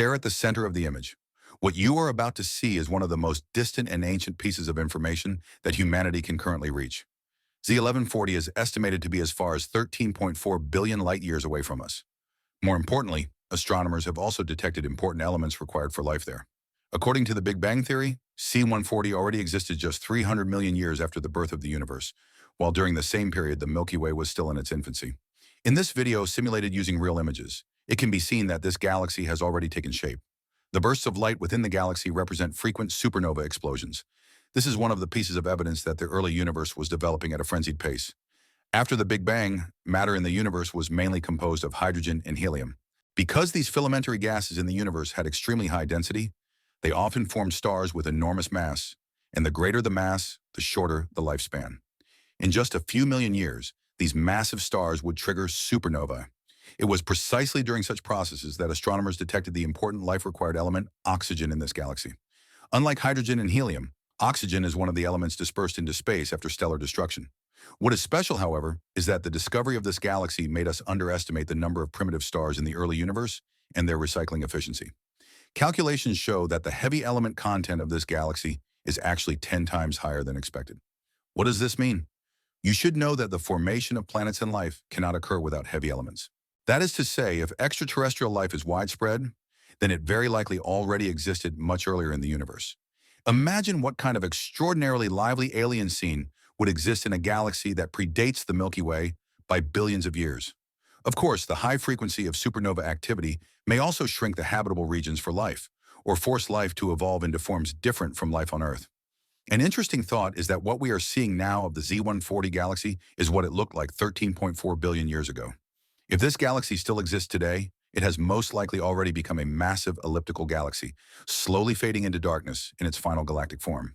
Stare at the center of the image. What you are about to see is one of the most distant and ancient pieces of information that humanity can currently reach. Z1140 is estimated to be as far as 13.4 billion light years away from us. More importantly, astronomers have also detected important elements required for life there. According to the Big Bang Theory, C140 already existed just 300 million years after the birth of the universe, while during the same period the Milky Way was still in its infancy. In this video, simulated using real images, it can be seen that this galaxy has already taken shape. The bursts of light within the galaxy represent frequent supernova explosions. This is one of the pieces of evidence that the early universe was developing at a frenzied pace. After the Big Bang, matter in the universe was mainly composed of hydrogen and helium. Because these filamentary gases in the universe had extremely high density, they often formed stars with enormous mass, and the greater the mass, the shorter the lifespan. In just a few million years, these massive stars would trigger supernovae. It was precisely during such processes that astronomers detected the important life-required element, oxygen, in this galaxy. Unlike hydrogen and helium, oxygen is one of the elements dispersed into space after stellar destruction. What is special, however, is that the discovery of this galaxy made us underestimate the number of primitive stars in the early universe and their recycling efficiency. Calculations show that the heavy element content of this galaxy is actually 10 times higher than expected. What does this mean? You should know that the formation of planets and life cannot occur without heavy elements. That is to say, if extraterrestrial life is widespread, then it very likely already existed much earlier in the universe. Imagine what kind of extraordinarily lively alien scene would exist in a galaxy that predates the Milky Way by billions of years. Of course, the high frequency of supernova activity may also shrink the habitable regions for life, or force life to evolve into forms different from life on Earth. An interesting thought is that what we are seeing now of the Z140 galaxy is what it looked like 13.4 billion years ago. If this galaxy still exists today, it has most likely already become a massive elliptical galaxy, slowly fading into darkness in its final galactic form.